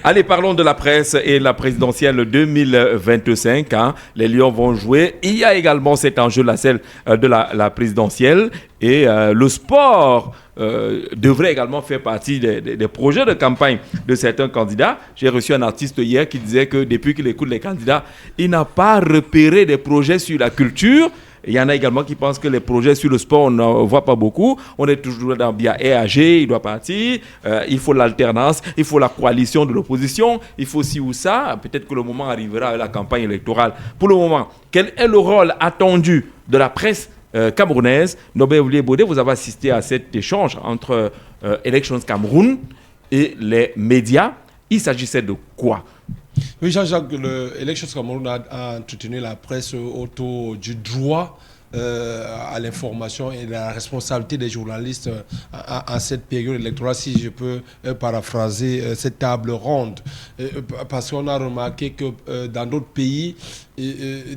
Allez, parlons de la presse et la présidentielle 2025. Les Lions vont jouer. Il y a également cet enjeu-là, celle de la présidentielle. Et le sport devrait également faire partie des projets de campagne de certains candidats. J'ai reçu un artiste hier qui disait que depuis qu'il écoute les candidats, il n'a pas repéré des projets sur la culture. Il y en a également qui pensent que les projets sur le sport, on n'en voit pas beaucoup. On est toujours dans bien EAG, il doit partir. Il faut l'alternance, il faut la coalition de l'opposition, il faut ci ou ça. Peut-être que le moment arrivera à la campagne électorale. Pour le moment, quel est le rôle attendu de la presse camerounaise? Nobel Oulié Bodé, vous avez assisté à cet échange entre Elections Cameroun et les médias. Il s'agissait de quoi? Oui, Jean-Jacques, l'Elections Cameroun a entretenu la presse autour du droit à l'information et de la responsabilité des journalistes en cette période électorale, si je peux paraphraser cette table ronde. Parce qu'on a remarqué que dans d'autres pays,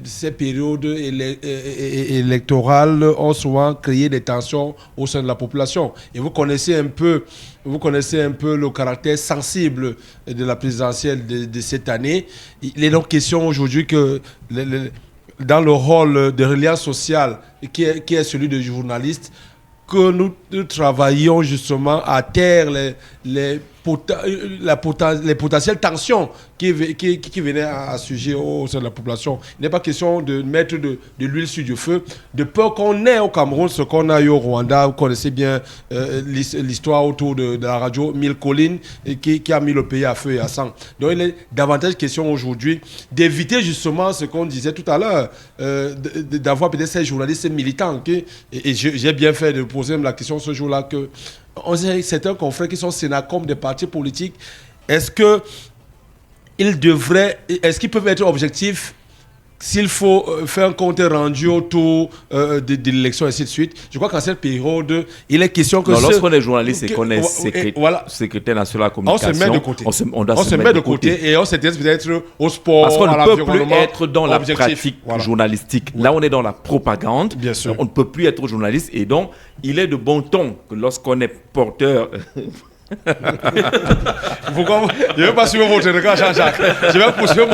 ces périodes électorales ont souvent créé des tensions au sein de la population. Et vous connaissez un peu le caractère sensible de la présidentielle de cette année. Il est donc question aujourd'hui que dans le rôle de relais social qui est celui de journaliste, que nous travaillions justement à taire les potentielles tensions qui venaient à sujet au sein de la population. Il n'est pas question de mettre de l'huile sur du feu, de peur qu'on ait au Cameroun ce qu'on a eu au Rwanda. Vous connaissez bien l'histoire autour de la radio Mille Collines qui a mis le pays à feu et à sang. Donc il est davantage question aujourd'hui d'éviter justement ce qu'on disait tout à l'heure, d'avoir peut-être ces journalistes militants. Et j'ai bien fait de poser la question ce jour-là que certains confrères qui sont sénacom des partis politiques, est-ce qu'ils peuvent être objectifs s'il faut faire un compte rendu autour de l'élection et ainsi de suite? Je crois qu'en cette période, il est question que... Non, lorsqu'on est journaliste et qu'on est secrétaire national de la communication, on se met de côté. On se met de côté et on s'intéresse peut-être au sport, parce qu'on à ne peut plus l'environnement être dans la pratique journalistique. Là, on est dans la propagande. Bien sûr. On ne peut plus être journaliste. Et donc, il est de bon ton que lorsqu'on est porteur... Je ne vais pas suivre votre regard, Jean-Jacques. Je vais poursuivre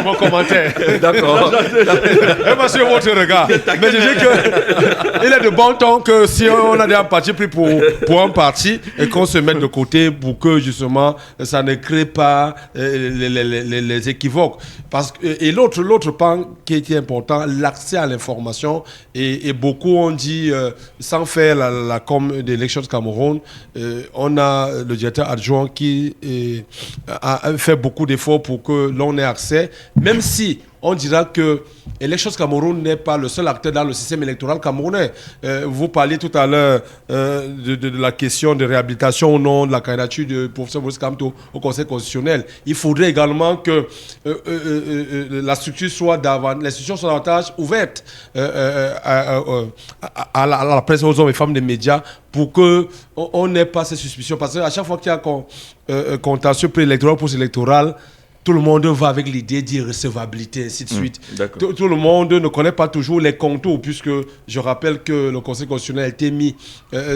mon commentaire. D'accord. Je ne vais pas suivre votre regard. Mais je dis qu'il est de bon ton que si on a déjà parti pris pour un parti et qu'on se mette de côté pour que justement ça ne crée pas les équivoques. Et l'autre pan qui était important, l'accès à l'information. Et beaucoup ont dit, sans faire la com d'Elections Cameroun, on a le directeur adjoint qui a fait beaucoup d'efforts pour que l'on ait accès, même si on dira que Elections Cameroun n'est pas le seul acteur dans le système électoral camerounais. Vous parliez tout à l'heure de la question de réhabilitation ou non de la candidature de professeur Maurice Kamto au Conseil constitutionnel. Il faudrait également que la structure l'institution soit davantage ouverte à la presse, aux hommes et femmes des médias pour qu'on n'ait pas ces suspicions. Parce qu'à chaque fois qu'il y a un contentieux préélectoral, post-électoral, tout le monde va avec l'idée d'irrecevabilité, ainsi de suite. Tout le monde ne connaît pas toujours les contours, puisque je rappelle que le Conseil constitutionnel a été mis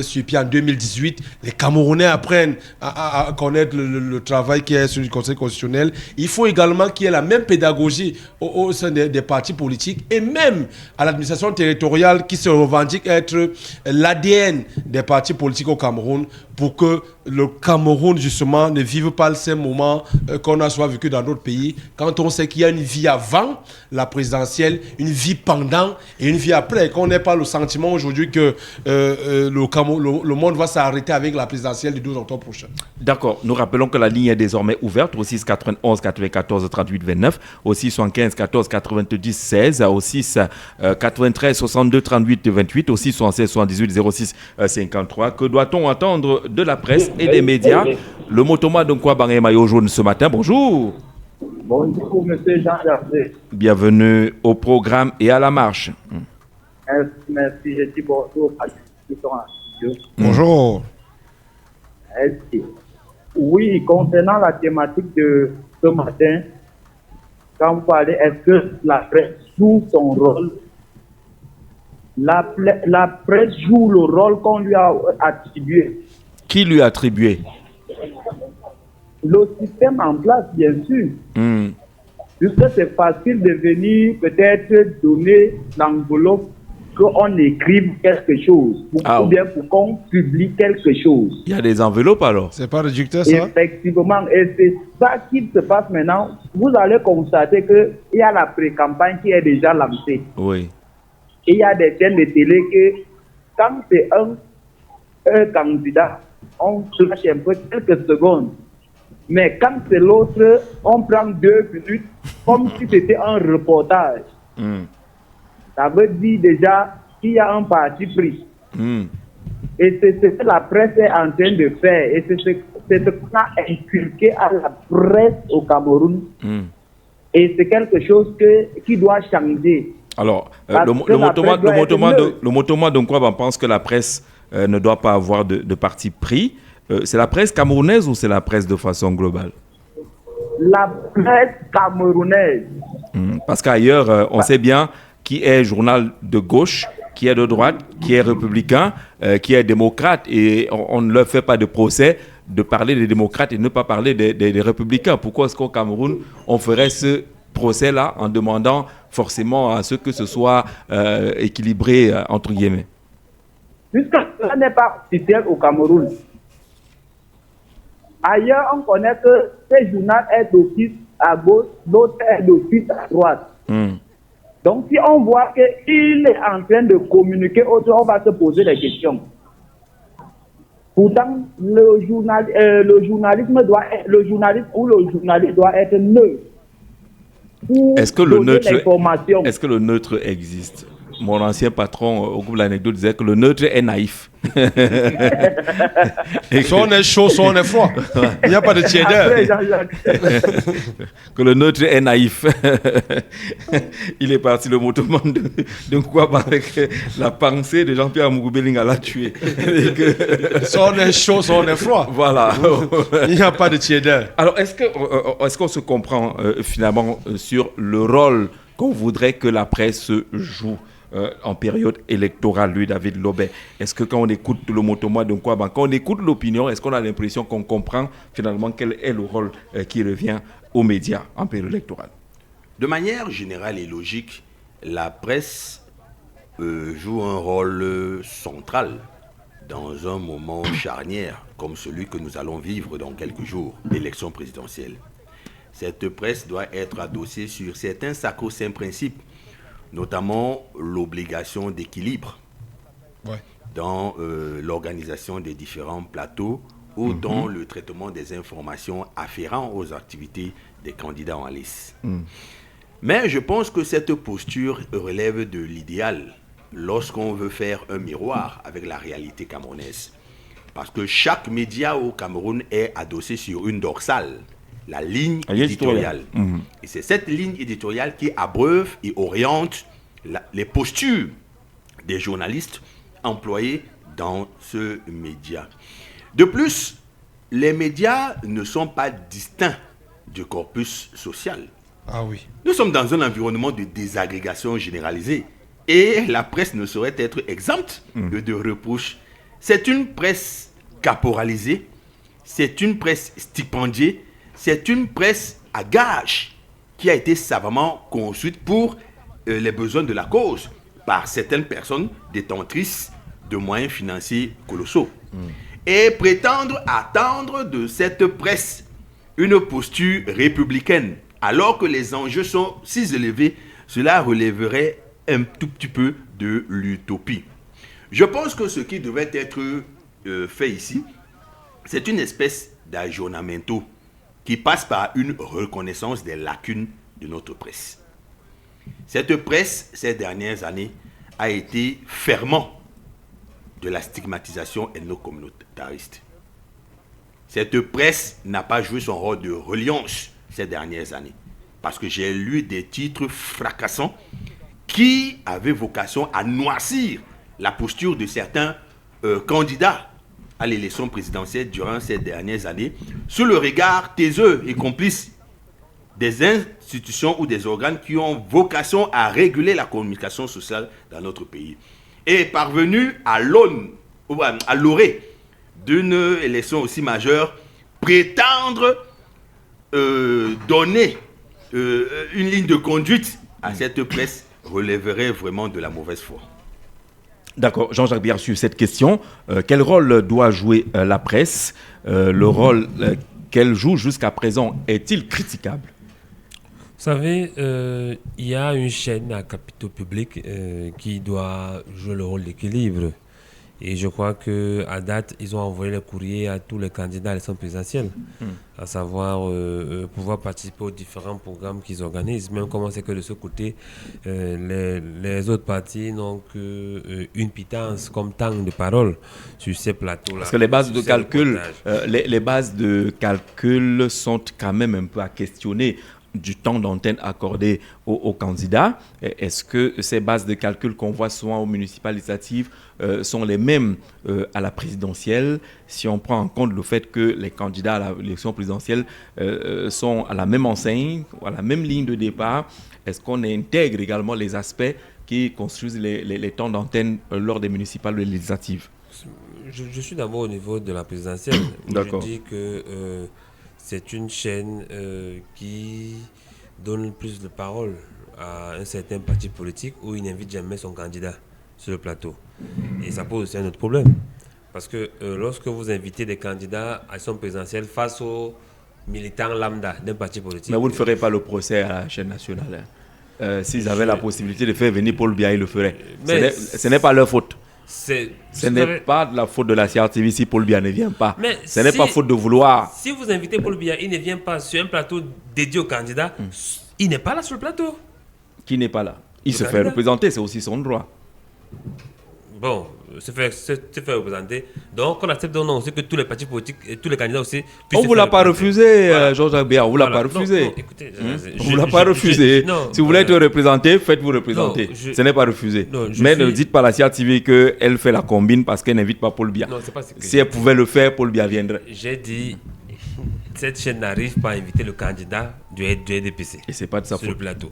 sur pied en 2018. Les Camerounais apprennent à connaître le travail qui est sur le Conseil constitutionnel. Il faut également qu'il y ait la même pédagogie au sein des partis politiques et même à l'administration territoriale qui se revendique être l'ADN des partis politiques au Cameroun pour que le Cameroun, justement, ne vive pas ces moments qu'on a souvent vécu dans d'autres pays, quand on sait qu'il y a une vie avant la présidentielle, une vie pendant et une vie après, qu'on n'ait pas le sentiment aujourd'hui que le monde va s'arrêter avec la présidentielle du 12 octobre prochain. D'accord. Nous rappelons que la ligne est désormais ouverte au 6 91 94 38 29, au 6 75 14 90 16, au 6 93 62 38 28, au 6 76 78 06 53. Que doit-on attendre de la presse et des médias? Le Motoma Donkwa Bangé Maillot Jaune ce matin. Bonjour. Bonjour, monsieur Jean-Jacques. Bienvenue au programme et à la marche. Merci, je dis bonjour à tous qui sont en studio. Bonjour. Oui, concernant la thématique de ce matin, quand vous parlez, est-ce que la presse joue son rôle? La presse joue le rôle qu'on lui a attribué. Qui lui a attribué? le système en place, bien sûr. Puisque c'est facile de venir peut-être donner l'enveloppe qu'on écrive quelque chose, ou bien pour qu'on publie quelque chose. Il y a des enveloppes alors. C'est pas réducteur ça? Effectivement, et c'est ça qui se passe maintenant. Vous allez constater qu'il y a la pré-campagne qui est déjà lancée. Oui. Et il y a des chaînes de télé que quand c'est un candidat, on flash un peu quelques secondes. Mais quand c'est l'autre, on prend 2 minutes comme si c'était un reportage. Ça veut dire déjà qu'il y a un parti pris. Et c'est ce que la presse est en train de faire. Et c'est ce qu'on a inculqué à la presse au Cameroun. Et c'est quelque chose qui doit changer. Alors, le Motomoi de Nkwaba pense que la presse ne doit pas avoir de parti pris. C'est la presse camerounaise ou c'est la presse de façon globale? La presse camerounaise. Parce qu'ailleurs, on sait bien qui est journal de gauche, qui est de droite, qui est républicain, qui est démocrate. Et on ne leur fait pas de procès de parler des démocrates et ne pas parler des républicains. Pourquoi est-ce qu'au Cameroun, on ferait ce procès-là en demandant forcément à ce que ce soit équilibré, entre guillemets? Puisque ça n'est pas officiel au Cameroun. Ailleurs, on connaît que ce journal est d'office à gauche, l'autre est d'office à droite. Donc, si on voit qu'il est en train de communiquer autre, on va se poser des questions. Pourtant, le journaliste doit être neutre. Est-ce que le neutre existe? Mon ancien patron au groupe L'Anecdote disait que le neutre est naïf. Soit on est chaud, soit on est froid. Il n'y a pas de tiédeur. Que le neutre est naïf. Il est parti le mouvement de Nkwaba avec la pensée de Jean-Pierre Mouroubeling à la tuer. Soit on est chaud, soit on est froid. Voilà. Il n'y a pas de tiédeur. Alors, est-ce qu'on se comprend finalement sur le rôle qu'on voudrait que la presse joue en période électorale, lui, David Lobet? Est-ce que quand on écoute le Motomoi de Nkwaba, quand on écoute l'opinion, est-ce qu'on a l'impression qu'on comprend finalement quel est le rôle qui revient aux médias en période électorale? De manière générale et logique, la presse joue un rôle central dans un moment charnière comme celui que nous allons vivre dans quelques jours, l'élection présidentielle. Cette presse doit être adossée sur certains sacro-saints principes, notamment l'obligation d'équilibre dans l'organisation des différents plateaux ou dans le traitement des informations afférentes aux activités des candidats en lice. Mais je pense que cette posture relève de l'idéal lorsqu'on veut faire un miroir avec la réalité camerounaise. Parce que chaque média au Cameroun est adossé sur une dorsale, la ligne éditoriale. Et c'est cette ligne éditoriale qui abreuve et oriente les postures des journalistes employés dans ce média. De plus, les médias ne sont pas distincts du corpus social. Ah oui. Nous sommes dans un environnement de désagrégation généralisée et la presse ne saurait être exempte de reproches. C'est une presse caporalisée, c'est une presse stipendiée, c'est une presse à gage qui a été savamment construite pour les besoins de la cause par certaines personnes détentrices de moyens financiers colossaux. Et prétendre attendre de cette presse une posture républicaine, alors que les enjeux sont si élevés, cela relèverait un tout petit peu de l'utopie. Je pense que ce qui devait être fait ici, c'est une espèce d'aggiornamento qui passe par une reconnaissance des lacunes de notre presse. Cette presse, ces dernières années, a été fermement de la stigmatisation ethno-communautariste. Cette presse n'a pas joué son rôle de reliance ces dernières années. Parce que j'ai lu des titres fracassants qui avaient vocation à noircir la posture de certains candidats à l'élection présidentielle durant ces dernières années, sous le regard taiseux et complice des institutions ou des organes qui ont vocation à réguler la communication sociale dans notre pays. Et parvenu à l'aune, à l'orée d'une élection aussi majeure, prétendre donner une ligne de conduite à cette presse relèverait vraiment de la mauvaise foi. D'accord, Jean-Jacques Biard, sur cette question, quel rôle doit jouer la presse? Le rôle qu'elle joue jusqu'à présent est-il critiquable? Vous savez, il y a une chaîne à capitaux publics qui doit jouer le rôle d'équilibre. Et je crois qu'à date, ils ont envoyé le courrier à tous les candidats à l'élection présidentielle, à savoir pouvoir participer aux différents programmes qu'ils organisent. Même comment c'est que de ce côté, les autres partis n'ont qu'une pitance comme temps de parole sur ces plateaux-là. Parce que les bases de calcul, les bases de calcul sont quand même un peu à questionner du temps d'antenne accordé aux candidats. Est-ce que ces bases de calcul qu'on voit souvent aux municipales législatives sont les mêmes à la présidentielle, si on prend en compte le fait que les candidats à l'élection présidentielle sont à la même enseigne, à la même ligne de départ? Est-ce qu'on intègre également les aspects qui construisent les temps d'antenne lors des municipales législatives? Je suis d'abord au niveau de la présidentielle. D'accord. Je dis que c'est une chaîne qui donne plus de parole à un certain parti politique où il n'invite jamais son candidat sur le plateau. Et ça pose aussi un autre problème. Parce que lorsque vous invitez des candidats à son présidentielle face aux militants lambda d'un parti politique... Mais vous ne ferez pas le procès à la chaîne nationale. S'ils avaient la possibilité de faire venir Paul Biya, ils le feraient. Ce n'est pas leur faute. Ce n'est pas de la faute de la CRTV si Paul Biya ne vient pas. Ce n'est pas faute de vouloir. Si vous invitez Paul Biya, il ne vient pas sur un plateau dédié au candidat, il n'est pas là sur le plateau. Qui n'est pas là? Il se fait représenter, c'est aussi son droit. Bon, se fait représenter. Donc, on accepte non aussi que tous les partis politiques et tous les candidats aussi puissent. On ne vous l'a pas refusé, Jean-Jacques Biard, on ne vous l'a pas refusé. Non, écoutez, on ne vous l'a pas refusé. Si vous voulez être représenté, faites-vous représenter. Ce n'est pas refusé. Mais ne dites pas à la CRTV qu'elle fait la combine parce qu'elle n'invite pas Paul Biya. Si elle pouvait le faire, Paul Biya viendrait. J'ai dit, cette chaîne n'arrive pas à inviter le candidat du RDPC. Et c'est pas de sa faute. Sur le plateau.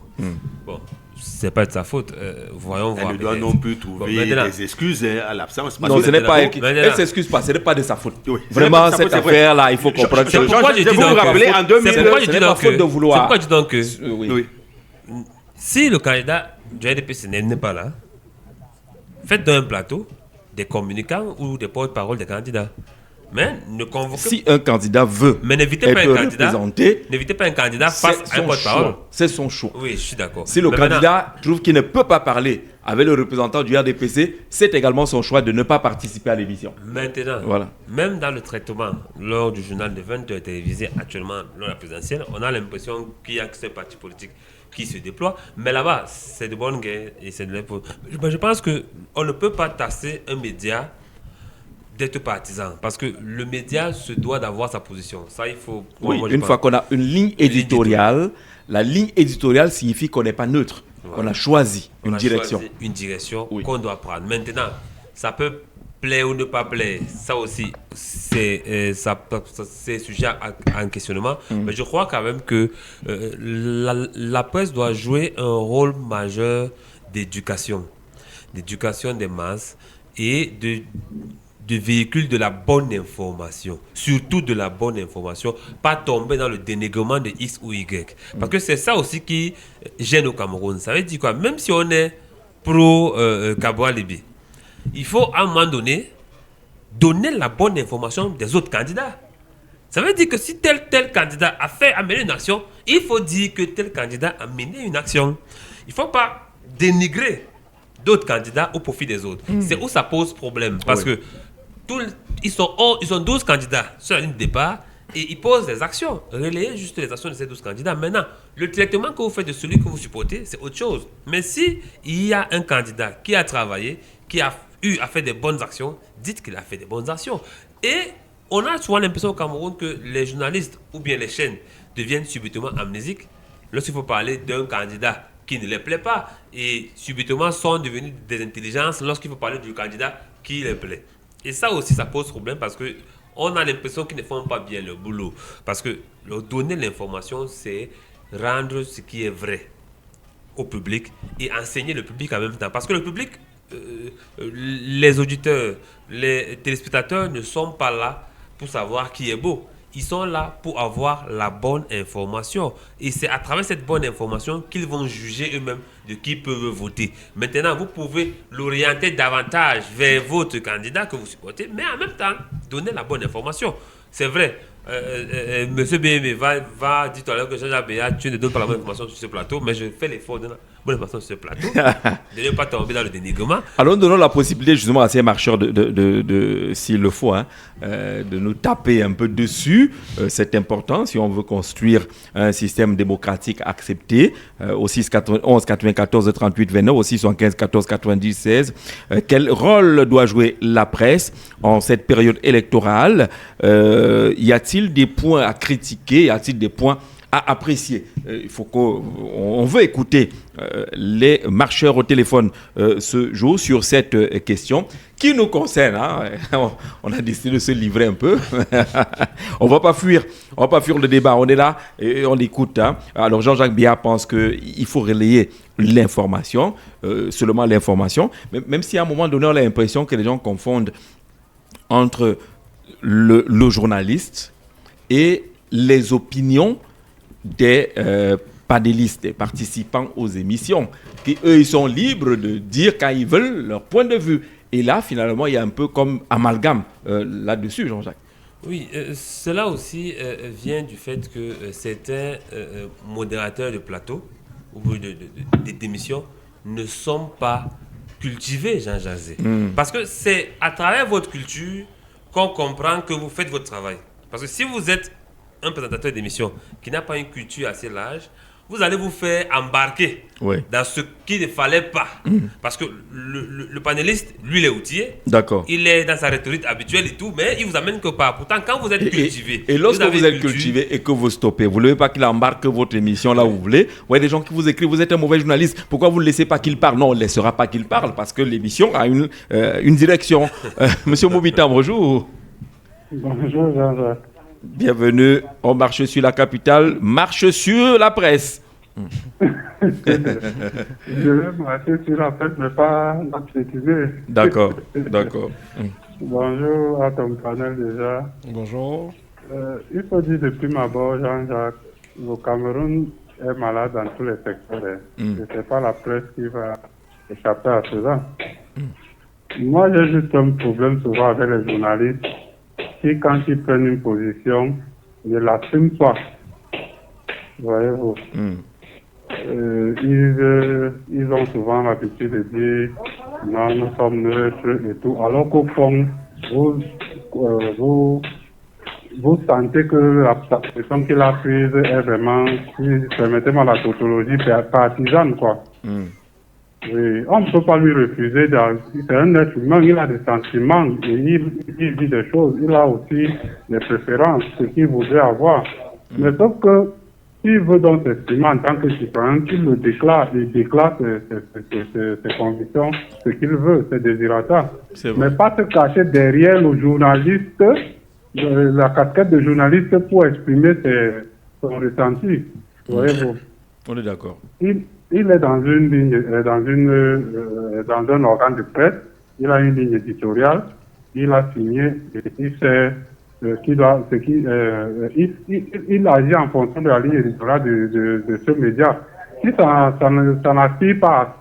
Bon. C'est pas de sa faute. Voyons voir. Elle ne doit non plus trouver des excuses à l'absence. Non, ce n'est pas elle. Elle s'excuse pas. Ce n'est pas de sa faute. Oui. Vraiment, cette affaire-là, il faut comprendre. C'est pourquoi je dis donc. Ce n'est pas faute de vouloir. C'est pourquoi je dis donc que. Oui. Si le candidat du RDPC n'est pas là, faites dans un plateau des communicants ou des porte-parole des candidats. Mais ne convoquez si un candidat veut être représenté, n'invitez pas un candidat face à un porte-parole. C'est son choix. Oui, je suis d'accord. Si le candidat trouve qu'il ne peut pas parler avec le représentant du RDPC, c'est également son choix de ne pas participer à l'émission. Maintenant, même dans le traitement lors du journal de 20h télévisé actuellement lors de la présidentielle, on a l'impression qu'il y a que ces partis politiques qui se déploient. Mais là-bas, c'est de bonne guerre et c'est de l'info. Je pense qu'on ne peut pas tasser un média d'être partisan, parce que le média se doit d'avoir sa position. Ça, il faut... Oui, une fois qu'on a une ligne éditoriale, la ligne éditoriale signifie qu'on n'est pas neutre. Voilà. On a choisi une direction. Une direction qu'on doit prendre. Maintenant, ça peut plaire ou ne pas plaire. Ça aussi, c'est sujet à un questionnement. Mais je crois quand même que la presse doit jouer un rôle majeur d'éducation des masses et de véhicule de la bonne information, surtout de la bonne information, pas tomber dans le dénigrement de X ou Y. Parce que c'est ça aussi qui gêne au Cameroun. Ça veut dire quoi? Même si on est pro Kaboa Libye, il faut à un moment donné donner la bonne information des autres candidats. Ça veut dire que si tel candidat a mené une action, il faut dire que tel candidat a mené une action. Il ne faut pas dénigrer d'autres candidats au profit des autres. C'est où ça pose problème. Parce que ils sont 12 candidats sur la ligne de départ et ils posent des actions. Relayez juste les actions de ces 12 candidats. Maintenant, le traitement que vous faites de celui que vous supportez, c'est autre chose. Mais si il y a un candidat qui a travaillé, qui a eu à faire des bonnes actions, dites qu'il a fait des bonnes actions. Et on a souvent l'impression au Cameroun que les journalistes ou bien les chaînes deviennent subitement amnésiques lorsqu'il faut parler d'un candidat qui ne les plaît pas et subitement sont devenus des intelligences lorsqu'il faut parler du candidat qui les plaît. Et ça aussi, ça pose problème parce qu'on a l'impression qu'ils ne font pas bien le boulot. Parce que donner l'information, c'est rendre ce qui est vrai au public et enseigner le public en même temps. Parce que le public, les auditeurs, les téléspectateurs ne sont pas là pour savoir qui est beau. ils sont là pour avoir la bonne information. Et c'est à travers cette bonne information qu'ils vont juger eux-mêmes de qui peuvent voter. Maintenant, vous pouvez l'orienter davantage vers votre candidat que vous supportez, mais en même temps, donner la bonne information. C'est vrai. Monsieur BM va dire tout à l'heure que Jean-Jacques Béat, tu ne donnes pas la bonne information sur ce plateau, mais je fais l'effort de la bonne information sur ce plateau, de ne pas tomber dans le dénigrement. Alors, donnons la possibilité justement à ces marcheurs, s'il le faut, de nous taper un peu dessus. C'est important si on veut construire un système démocratique accepté. Au 6 91 94 38 29, au 6 75 14 90 16. Quel rôle doit jouer la presse en cette période électorale? Y a-t-il des points à critiquer? Y a-t-il des points à apprécier? Il faut qu'on veut écouter les marcheurs au téléphone ce jour sur cette question qui nous concerne. On a décidé de se livrer un peu. On va pas fuir le débat. On est là et on écoute. Alors Jean-Jacques Béat pense qu'il faut relayer l'information, seulement l'information. Même si à un moment donné on a l'impression que les gens confondent entre le journaliste et les opinions des panélistes, des participants aux émissions, qui eux, ils sont libres de dire quand ils veulent leur point de vue. Et là, finalement, il y a un peu comme amalgame là-dessus, Jean-Jacques. Oui, cela aussi vient du fait que certains modérateurs de plateau ou d'émissions ne sont pas cultivés, Jean Jazé. Parce que c'est à travers votre culture qu'on comprend que vous faites votre travail. Parce que si vous êtes un présentateur d'émission qui n'a pas une culture assez large, vous allez vous faire embarquer dans ce qu'il ne fallait pas. Parce que le panéliste, lui, il est outillé. D'accord. Il est dans sa rhétorique habituelle et tout, mais il vous amène que pas. Pourtant, quand vous êtes cultivé... Et lorsque vous êtes cultivé et que vous stoppez, vous ne voulez pas qu'il embarque votre émission là où vous voulez. Vous voyez des gens qui vous écrivent, vous êtes un mauvais journaliste. Pourquoi vous ne laissez pas qu'il parle? Non, on ne laissera pas qu'il parle parce que l'émission a une direction. Monsieur Mobita, bonjour. Bonjour Jean-Jacques. Bienvenue, on marche sur la capitale, marche sur la presse. Je vais marcher sur la presse, mais pas l'absétiser. D'accord. Bonjour à ton panel déjà. Bonjour. Il faut dire depuis ma abord, Jean-Jacques, le Cameroun est malade dans tous les secteurs. Ce n'est pas la presse qui va échapper à cela. Moi, j'ai juste un problème souvent avec les journalistes qui, quand ils prennent une position, ne l'assument pas. Voyez-vous. Ils ont souvent l'habitude de dire non, nous sommes neutres et tout, alors qu'au fond, vous sentez que la position qu'il a prise est vraiment, permettez-moi la tautologie, partisane, quoi. Oui, on ne peut pas lui refuser. C'est un être humain, il a des sentiments, et il dit des choses, il a aussi des préférences, ce qu'il voudrait avoir. Mais sauf que s'il veut donc s'exprimer en tant que citoyen, qu'il le déclare, il déclare ses convictions, ce qu'il veut, ses désirata. Mais pas se cacher derrière le journaliste, la casquette de journaliste pour exprimer son ressenti. Voyez-vous. On est d'accord. Il est dans une ligne, dans un organe de presse, il a une ligne éditoriale, il a signé, et il sait il agit en fonction de la ligne éditoriale de ce média. Si ça n'aspire pas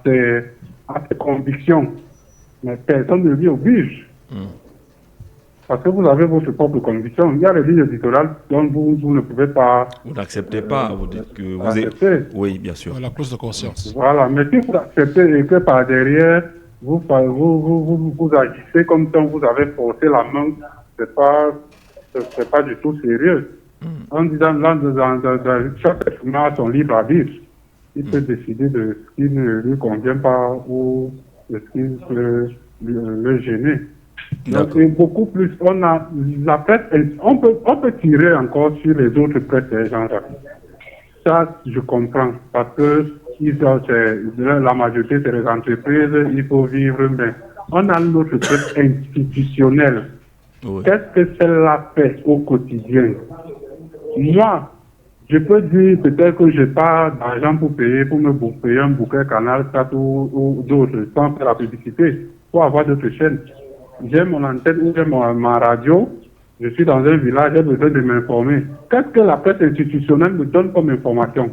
à ses convictions, mais personne ne lui oblige. Parce que vous avez votre propre conviction. Il y a les lignes éditoriales dont vous ne pouvez pas... Vous n'acceptez pas, vous dites que vous acceptez. Oui, bien sûr. La clause de conscience. Voilà, mais si vous acceptez et que par derrière, vous agissez comme si vous avez forcé la main, c'est pas du tout sérieux. En disant, chaque être humain a son libre arbitre. Il peut décider de ce qui ne lui convient pas ou de ce qui peut le gêner. Donc, c'est beaucoup plus. On a la presse, on peut tirer encore sur les autres presses, Jean-Jacques. Ça, je comprends, parce que la majorité, c'est les entreprises, il faut vivre, mais on a notre presse institutionnelle. Qu'est-ce que celle-là fait au quotidien? Moi, je peux dire peut-être que je n'ai pas d'argent pour me payer un bouquet Canal 4 ou d'autres, sans faire la publicité, pour avoir d'autres chaînes. J'ai mon antenne ou j'ai ma radio, Je suis dans un village, j'ai besoin de m'informer. Qu'est-ce que la presse institutionnelle me donne comme information?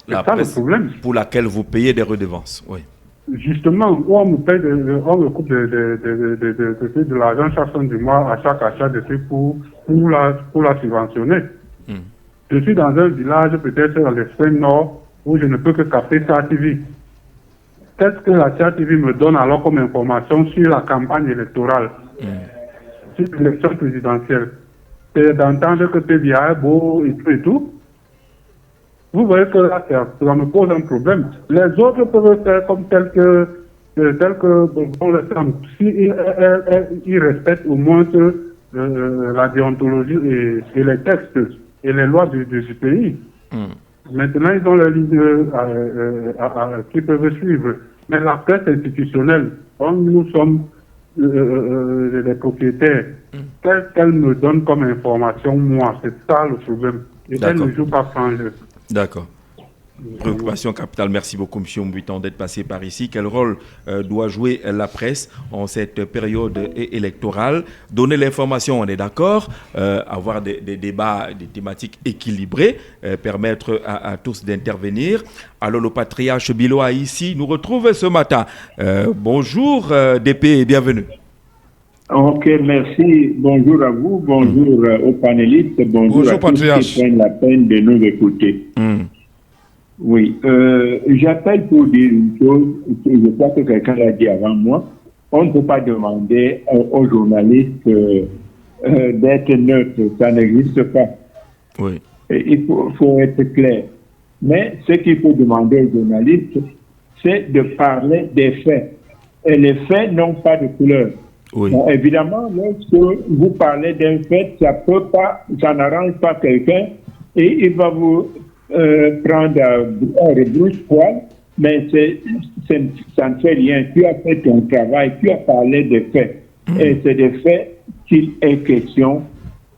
La C'est ça le presse problème. pour laquelle vous payez des redevances. Oui. Justement, où on me paye, on me coupe de l'argent chaque fin du mois à chaque achat de trucs pour la subventionner. Je suis dans un village, peut-être dans l'extrême nord, où je ne peux que capter sa TV. Qu'est-ce que la TV me donne alors comme information sur la campagne électorale, sur l'élection présidentielle? C'est d'entendre que TVA est beau et tout. Vous voyez que là, ça me pose un problème. Les autres peuvent faire comme tel que bon, le temps. S'ils respectent au moins la déontologie et les textes et les lois du pays. Maintenant, ils ont leur ligne qu'ils peuvent suivre. Mais la presse institutionnelle, comme nous sommes les propriétaires, qu'est-ce qu'elle me donne comme information, moi? C'est ça le problème. Et elle ne joue pas franc jeu. D'accord. Préoccupation capitale. Merci beaucoup, M. Mbuitan, d'être passé par ici. Quel rôle doit jouer la presse en cette période électorale? Donner l'information, on est d'accord. Avoir des débats, des thématiques équilibrées, permettre à tous d'intervenir. Alors, le patriarche Biloa ici nous retrouve ce matin. Bonjour, DP, et bienvenue. Ok, merci. Bonjour à vous, bonjour aux panélistes, bonjour à tous qui prennent la peine de nous écouter. Oui, j'appelle pour dire une chose, je crois que quelqu'un l'a dit avant moi, on ne peut pas demander aux journalistes d'être neutres, ça n'existe pas. Oui. Et il faut être clair. Mais ce qu'il faut demander aux journalistes, c'est de parler des faits. Et les faits n'ont pas de couleur. Oui. Bon, évidemment, lorsque vous parlez d'un fait, ça n'arrange pas quelqu'un et il va vous prendre à rebrousse-poil, mais ça ne fait rien. Tu as fait ton travail, tu as parlé des faits. Et c'est des faits qu'il est question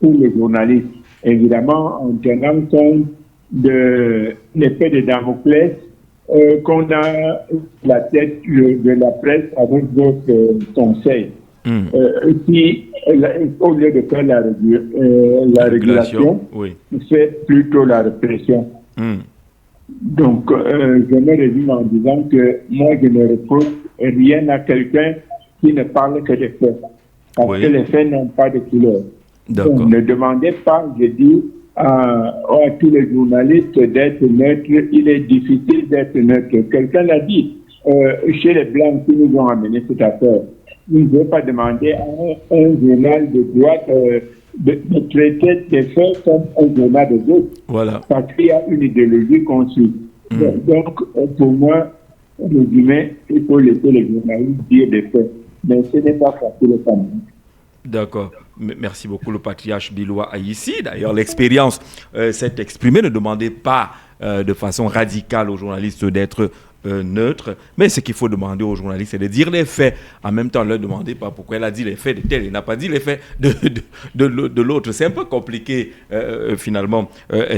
pour les journalistes. Évidemment, en tenant compte de l'épée de Damoclès qu'on a la tête de la presse avec d'autres conseils. Qui, au lieu de faire la régulation, oui, fait plutôt la répression. Donc, je me résume en disant que moi, je ne reproche rien à quelqu'un qui ne parle que des faits. Parce que les faits n'ont pas de couleur. Donc, ne demandez pas, je dis, à tous les journalistes d'être neutres. Il est difficile d'être neutre. Quelqu'un l'a dit, chez les Blancs qui nous ont amené cette affaire. Il ne veut pas demander à un journal de droite de traiter des faits comme un journal de gauche. Voilà. Parce qu'il y a une idéologie qu'on suit. Donc, pour moi, résumé, il faut laisser les journalistes dire des faits. Mais ce n'est pas facile quand même. D'accord. Merci beaucoup, le patriarche Biloa ici. D'ailleurs, l'expérience s'est exprimée. Ne demandez pas de façon radicale aux journalistes d'être neutre, mais ce qu'il faut demander aux journalistes, c'est de dire les faits. En même temps, ne leur demandez pas pourquoi elle a dit les faits de tel, il n'a pas dit les faits de l'autre. C'est un peu compliqué, finalement,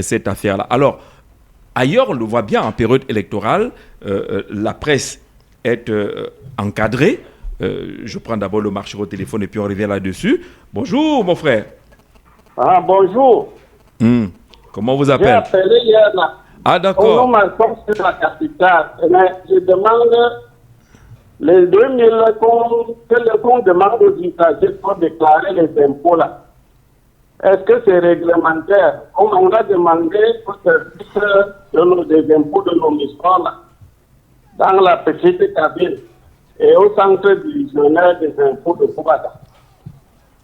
cette affaire-là. Alors, ailleurs, on le voit bien, en période électorale, la presse est encadrée. Je prends d'abord le marché au téléphone et puis on revient là-dessus. Bonjour, mon frère. Ah, bonjour. Comment vous appelez? J'ai appelé hier là. Ah, d'accord. On m'a sur la capitale. Mais je demande les 2000 qu'on demande aux usagers pour déclarer les impôts là. Est-ce que c'est réglementaire? On a demandé pour des impôts de nos missions là, dans la petite cabine et au centre divisionnaire des impôts de Koubada.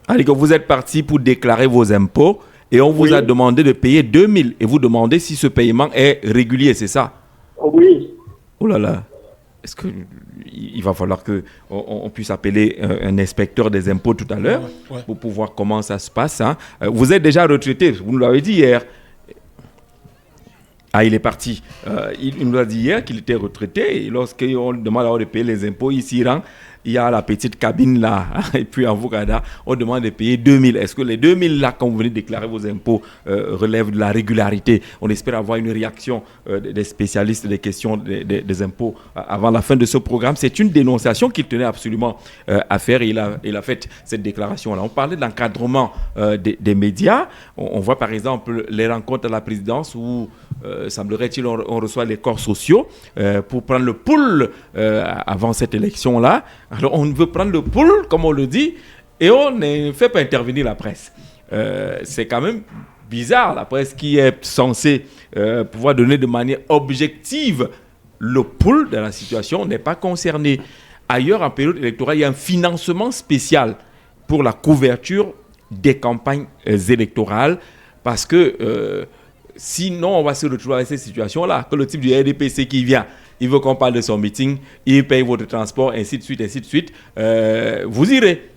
Allez, que vous êtes parti pour déclarer vos impôts. Et on vous a demandé de payer 2000. Et vous demandez si ce paiement est régulier, c'est ça? Oui. Oh là là. Est-ce qu'il va falloir qu'on puisse appeler un inspecteur des impôts tout à l'heure pour voir comment ça se passe, hein? Vous êtes déjà retraité, vous nous l'avez dit hier. Ah, il est parti. Il nous a dit hier qu'il était retraité. Et lorsqu'on lui demande de payer les impôts, il s'y rend. il y a la petite cabine là, et puis en Ouganda, on demande de payer 2000. Est-ce que les 2000 là, quand vous venez déclarer vos impôts, relèvent de la régularité? On espère avoir une réaction des spécialistes des questions des impôts avant la fin de ce programme. C'est une dénonciation qu'il tenait absolument à faire, et il a fait cette déclaration-là. On parlait de l'encadrement des médias. On voit par exemple les rencontres à la présidence où, semblerait-il, on reçoit les corps sociaux pour prendre le pouls avant cette élection-là. Alors on veut prendre le pouls, comme on le dit, et on ne fait pas intervenir la presse. C'est quand même bizarre, la presse qui est censée pouvoir donner de manière objective le pouls de la situation n'est pas concernée. Ailleurs, en période électorale, il y a un financement spécial pour la couverture des campagnes électorales, parce que sinon on va se retrouver avec cette situation-là, que le type du RDPC qui vient, il veut qu'on parle de son meeting, il paye votre transport, ainsi de suite, ainsi de suite. Vous irez.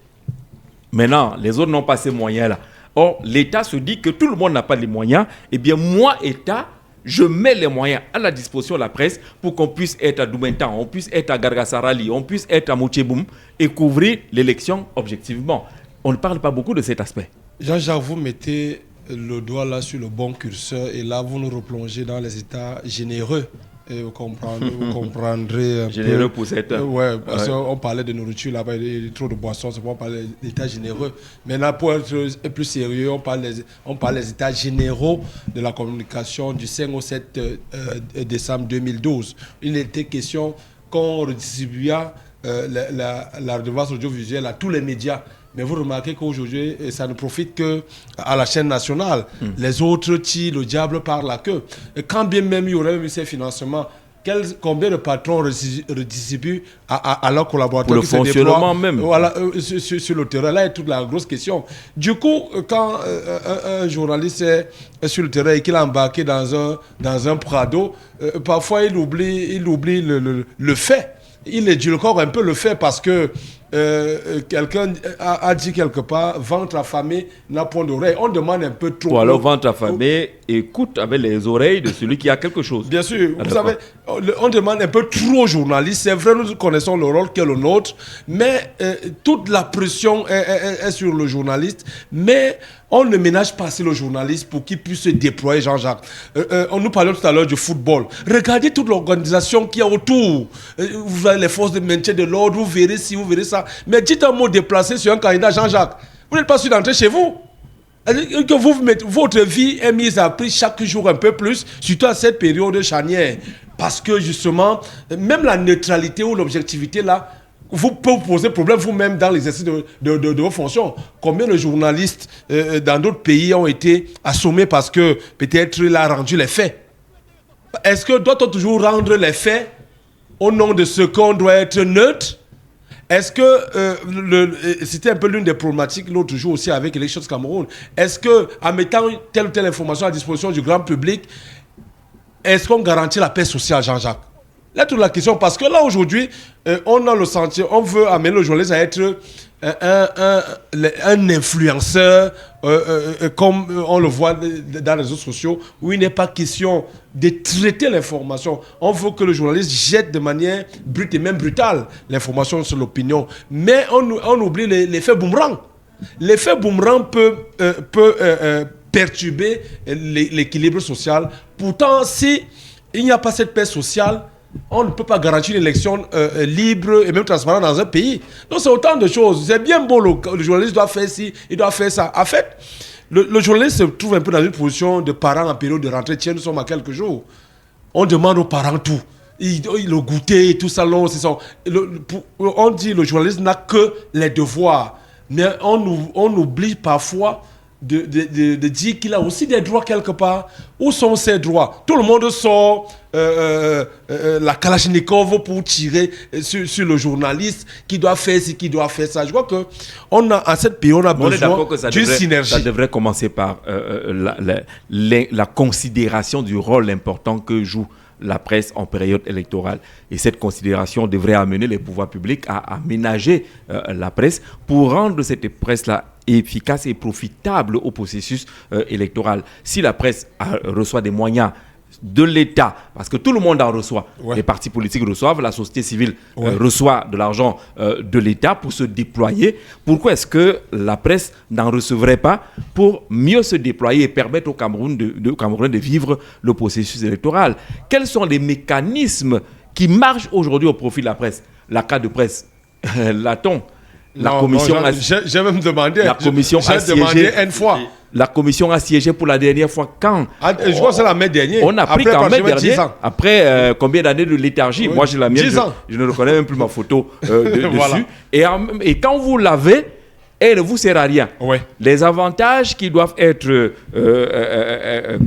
Maintenant, les autres n'ont pas ces moyens-là. Or, l'État se dit que tout le monde n'a pas les moyens. Eh bien, moi, État, je mets les moyens à la disposition de la presse pour qu'on puisse être à Doumentan, on puisse être à Gargasarali, on puisse être à Moutcheboum et couvrir l'élection objectivement. On ne parle pas beaucoup de cet aspect. Jean-Jacques, vous mettez le doigt là sur le bon curseur et là, vous nous replongez dans les états généreux. Et vous comprendrez un généreux peu. Pour cette... Ouais, parce qu'on parlait de nourriture là-bas, il y a trop de boissons, c'est pour on parle d'états généreux. Maintenant, pour être plus sérieux, on parle des états généraux de la communication du 5 au 7 décembre 2012. Il était question qu'on redistribua la redevance audiovisuelle à tous les médias. Mais vous remarquez qu'aujourd'hui, ça ne profite qu'à la chaîne nationale. Les autres tirent le diable par la queue. Et quand bien même il y aurait eu ces financements, combien de patrons redistribuent à leurs collaborateurs pour le fonctionnement même. Voilà, sur le terrain. Là est toute la grosse question. Du coup, quand un journaliste est sur le terrain et qu'il est embarqué dans un Prado, parfois il oublie le fait. Il édulcore un peu le fait parce que quelqu'un a dit quelque part, ventre affamé n'a point d'oreille. On demande un peu trop. Ou alors ventre affamé écoute avec les oreilles de celui qui a quelque chose. Bien sûr, vous savez, on demande un peu trop aux journalistes. C'est vrai, nous connaissons le rôle qu'est le nôtre, mais toute la pression est sur le journaliste. Mais on ne ménage pas assez le journaliste pour qu'il puisse se déployer, Jean-Jacques. On nous parlait tout à l'heure du football. Regardez toute l'organisation qu'il y a autour. Vous avez les forces de maintien de l'ordre, vous verrez ci, vous verrez ça. Mais dites un mot déplacé sur un candidat, Jean-Jacques. Vous n'êtes pas sûr d'entrer chez vous. Que votre vie est mise à prix chaque jour un peu plus, surtout à cette période charnière. Parce que justement, même la neutralité ou l'objectivité là, vous pouvez vous poser problème vous-même dans l'exercice de vos fonctions. Combien de journalistes dans d'autres pays ont été assommés parce que peut-être il a rendu les faits? Est-ce que doit-on toujours rendre les faits au nom de ce qu'on doit être neutre? Est-ce que, c'était un peu l'une des problématiques l'autre jour aussi avec Elections Cameroun, est-ce qu'en mettant telle ou telle information à disposition du grand public, est-ce qu'on garantit la paix sociale, Jean-Jacques? Là, toute la question, parce que là, aujourd'hui, on a le sentiment, on veut amener le journaliste à être un influenceur, comme on le voit dans les réseaux sociaux, où il n'est pas question de traiter l'information. On veut que le journaliste jette de manière brute et même brutale l'information sur l'opinion. Mais on oublie l'effet boomerang. L'effet boomerang peut perturber l'équilibre social. Pourtant, si il n'y a pas cette paix sociale, on ne peut pas garantir une élection libre et même transparente dans un pays. Donc c'est autant de choses. C'est bien beau, le journaliste doit faire ci, il doit faire ça. En fait, le journaliste se trouve un peu dans une position de parent en période de rentrée. Tiens, nous sommes à quelques jours. On demande aux parents tout. Le goûter et tout ça. On dit le journaliste n'a que les devoirs. Mais on oublie parfois de dire qu'il a aussi des droits quelque part. Où sont ces droits? Tout le monde sort la Kalachnikov pour tirer sur le journaliste qui doit faire ci, qui doit faire ça. Je crois que à cette période, on a besoin d'une synergie. Ça devrait commencer par la considération du rôle important que joue la presse en période électorale. Et cette considération devrait amener les pouvoirs publics à aménager la presse pour rendre cette presse-là efficace et profitable au processus électoral. Si la presse reçoit des moyens de l'État, parce que tout le monde en reçoit. Ouais. Les partis politiques reçoivent, la société civile Ouais. reçoit de l'argent de l'État pour se déployer. Pourquoi est-ce que la presse n'en recevrait pas pour mieux se déployer et permettre au Cameroun Camerounais de vivre le processus électoral? Quels sont les mécanismes qui marchent aujourd'hui au profit de la presse? La carte de presse, l'a-t-on? J'ai même demandé. La commission a j'ai demandé siégé une fois. La commission a siégé pour la dernière fois quand? Je crois que c'est la mai dernière. On a pris qu'en mai dernier, 10 ans. après combien d'années de léthargie? Oui. Moi, j'ai la mienne, 10 ans. je ne reconnais même plus ma photo Voilà. dessus. Et quand vous l'avez, elle ne vous sert à rien. Ouais. Les avantages qui doivent être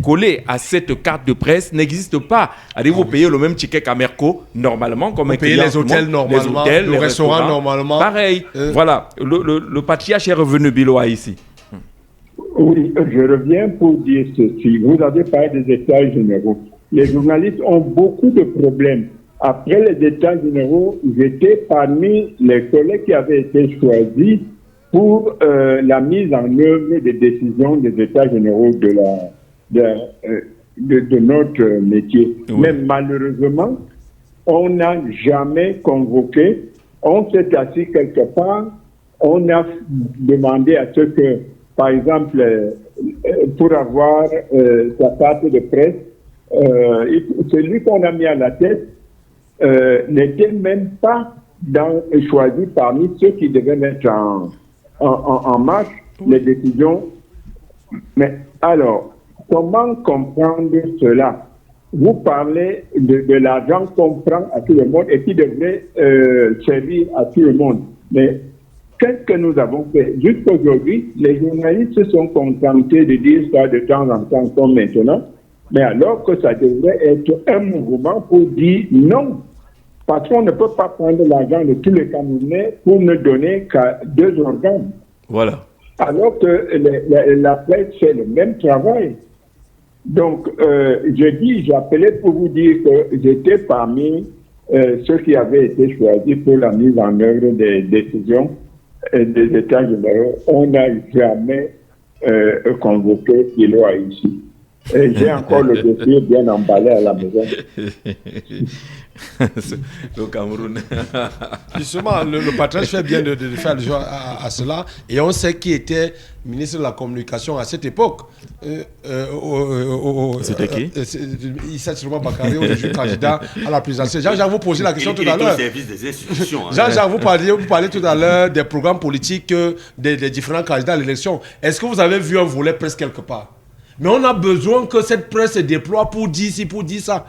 collés à cette carte de presse n'existent pas. Allez-vous payer le même ticket qu'à Merco, normalement, comme un payer client, les tout le hôtels monde, normalement, les hôtels, le les restaurant restaurants, normalement. Pareil. Voilà. Le patriarche est revenu Biloa ici. Oui, je reviens pour dire ceci. Vous avez parlé des États généraux. Les journalistes ont beaucoup de problèmes. Après les États généraux, j'étais parmi les collègues qui avaient été choisis pour la mise en œuvre des décisions des États généraux de notre métier. Oui. Mais malheureusement, on n'a jamais convoqué, on s'est assis quelque part, on a demandé à ce que, par exemple, pour avoir sa carte de presse, celui qu'on a mis à la tête n'était même pas choisi parmi ceux qui devaient mettre en marche les décisions. Mais alors, comment comprendre cela? Vous parlez de l'argent qu'on prend à tout le monde et qui devrait servir à tout le monde. Mais qu'est-ce que nous avons fait? Jusqu'aujourd'hui, les journalistes se sont contentés de dire ça de temps en temps comme maintenant, mais alors que ça devrait être un mouvement pour dire non. Parce qu'on ne peut pas prendre l'argent de tous les Camerounais pour ne donner qu'à 2 organes. Voilà. Alors que la presse fait le même travail. Donc, j'appelais pour vous dire que j'étais parmi ceux qui avaient été choisis pour la mise en œuvre des décisions des États généraux. On n'a jamais convoqué Kiloa ici. Et j'ai encore le dossier bien emballé à la maison. Le Cameroun. Justement, le patriarche fait bien de faire allusion à cela. Et on sait qui était ministre de la Communication à cette époque. C'était qui? Issa Chiroma Bakary, aujourd'hui candidat à la présidentielle. Jean-Jacques vous posez la question tout à l'heure. au service des institutions. Jean-Jacques, vous parlez tout à l'heure des programmes politiques des différents candidats à l'élection. Est-ce que vous avez vu un volet presse quelque part? Mais on a besoin que cette presse se déploie pour dire ci, pour dire ça.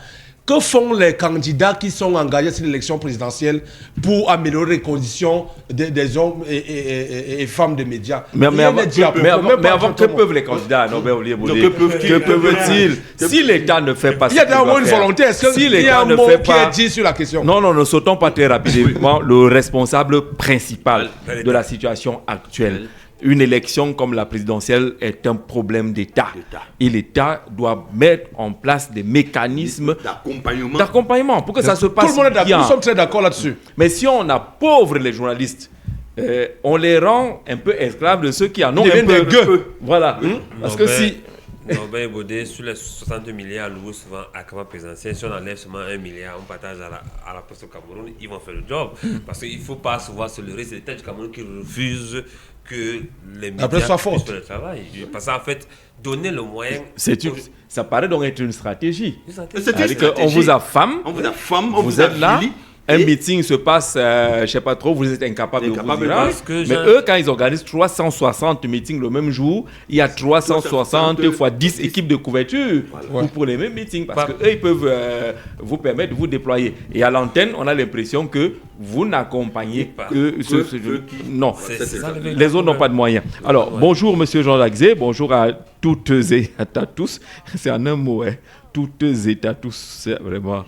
Que font les candidats qui sont engagés sur l'élection présidentielle pour améliorer les conditions des hommes et femmes des médias? Mais avant, que peuvent les candidats? Que peuvent-ils? Si l'État ne fait pas ça. Il y a d'abord une volonté. Est-ce qu'il y a un mot qui est dit sur la question? Non, ne sautons pas très rapidement. Le responsable principal de la situation actuelle. Une élection comme la présidentielle est un problème d'État. Et l'État doit mettre en place des mécanismes d'accompagnement pour que ça se passe bien. Tout le monde est d'accord. Nous sommes très d'accord là-dessus. Mais si on appauvre les journalistes, on les rend un peu esclaves de ceux qui en ont un peu. Voilà. Parce que si... Non, ben Baudé, sur les 62 milliards alloués souvent à la campagne présidentielle, si on enlève seulement 1 milliard, on partage à la presse au Cameroun, ils vont faire le job. Parce qu'il ne faut pas souvent se leurrer, c'est l'État du Cameroun qui refuse que les médias puissent faire le travail. Parce qu'en fait, donner le moyen... Ça paraît donc être une stratégie. C'est-à-dire qu'on vous affame, vous êtes là. Un meeting se passe, je ne sais pas trop, vous êtes incapable de vous dire. Mais eux, quand ils organisent 360 meetings le même jour, il y a 360 fois 10 équipes de couverture pour les mêmes meetings. Parce qu'eux, ils peuvent vous permettre de vous déployer. Et à l'antenne, on a l'impression que vous n'accompagnez que non, les autres n'ont pas de moyens. Alors, bonjour Monsieur Jean Laxé, bonjour à toutes et à tous. C'est en un mot, hein. Toutes et à tous, c'est vraiment.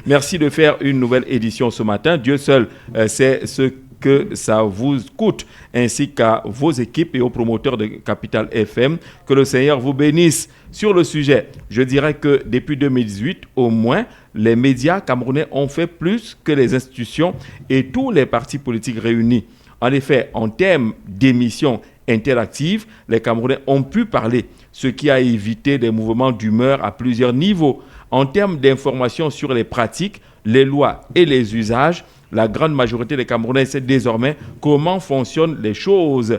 Merci de faire une nouvelle édition ce matin. Dieu seul sait ce que ça vous coûte, ainsi qu'à vos équipes et aux promoteurs de Capital FM. Que le Seigneur vous bénisse. Sur le sujet, je dirais que depuis 2018, au moins, les médias camerounais ont fait plus que les institutions et tous les partis politiques réunis. En effet, en termes d'émissions interactive, les Camerounais ont pu parler, ce qui a évité des mouvements d'humeur à plusieurs niveaux. En termes d'information sur les pratiques, les lois et les usages, la grande majorité des Camerounais sait désormais comment fonctionnent les choses.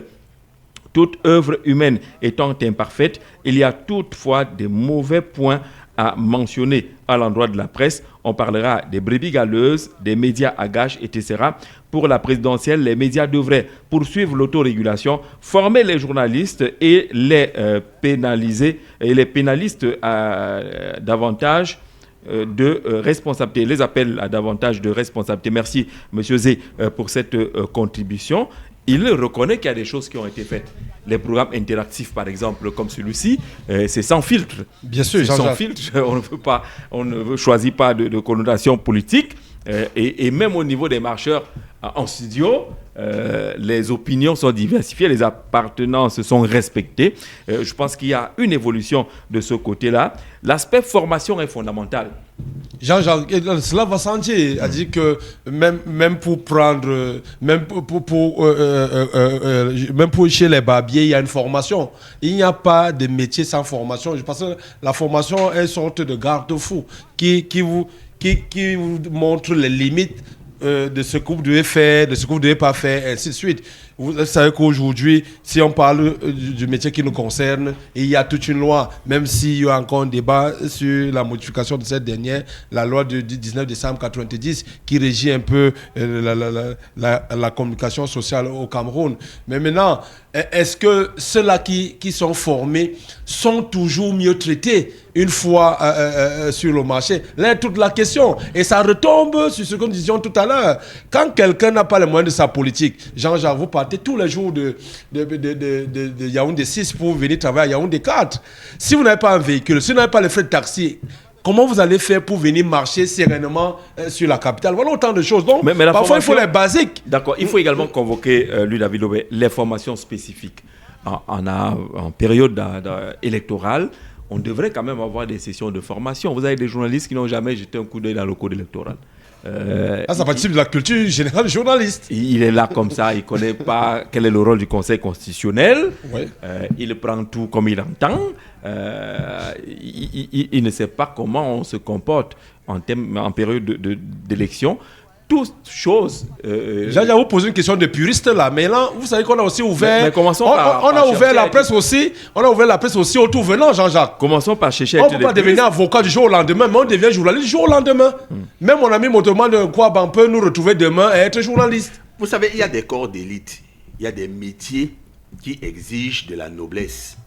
Toute œuvre humaine étant imparfaite, il y a toutefois des mauvais points à mentionner à l'endroit de la presse. On parlera des brebis galeuses, des médias à gages, etc. Pour la présidentielle, les médias devraient poursuivre l'autorégulation, former les journalistes et les pénaliser, et les pénalistes à davantage de responsabilité, les appels à davantage de responsabilité. Merci, M. Zé, pour cette contribution. Il reconnaît qu'il y a des choses qui ont été faites. Les programmes interactifs, par exemple, comme celui-ci, c'est sans filtre. Bien sûr, c'est sans filtre. On ne choisit pas de connotation politique. Et même au niveau des marcheurs en studio, les opinions sont diversifiées, les appartenances sont respectées. Je pense qu'il y a une évolution de ce côté-là. L'aspect formation est fondamental. Jean-Jacques, cela va sentir. C'est-à-dire que même pour prendre, même pour chez les barbiers, il y a une formation. Il n'y a pas de métier sans formation. Je pense que la formation est une sorte de garde-fou qui vous montre les limites de ce que vous devez faire, de ce que vous ne devez pas faire, ainsi de suite. Vous savez qu'aujourd'hui, si on parle du métier qui nous concerne, il y a toute une loi, même s'il y a encore un débat sur la modification de cette dernière, la loi du 19 décembre 1990, qui régit un peu la communication sociale au Cameroun. Mais maintenant, est-ce que ceux-là qui sont formés sont toujours mieux traités une fois sur le marché? Là, toute la question. Et ça retombe sur ce que nous disions tout à l'heure. Quand quelqu'un n'a pas les moyens de sa politique, Jean-Jacques, vous partez tous les jours de Yaoundé 6 pour venir travailler à Yaoundé 4. Si vous n'avez pas un véhicule, si vous n'avez pas les frais de taxi, comment vous allez faire pour venir marcher sereinement sur la capitale? Voilà autant de choses. Donc, mais parfois, il faut les basiques. D'accord. Il faut également convoquer, lui, David Lobé, les formations spécifiques. En période électorale, on devrait quand même avoir des sessions de formation. Vous avez des journalistes qui n'ont jamais jeté un coup d'œil dans le code électoral. Ça participe de la culture générale du journaliste. Il est là comme ça, il ne connaît pas quel est le rôle du Conseil constitutionnel. Ouais. Il prend tout comme il entend. Il ne sait pas comment on se comporte en période d'élection. Toutes choses. J'ai vous posé une question de puriste là, mais là, vous savez qu'on a aussi ouvert. Mais commençons on a ouvert la presse aussi. On a ouvert la presse aussi au tout venant, Jean-Jacques. Commençons par chercher. On ne peut pas devenir avocat du jour au lendemain, mais on devient journaliste du jour au lendemain. Même mon ami Motoman de Kouaban peut nous retrouver demain et être journaliste. Vous savez, il y a des corps d'élite, il y a des métiers qui exigent de la noblesse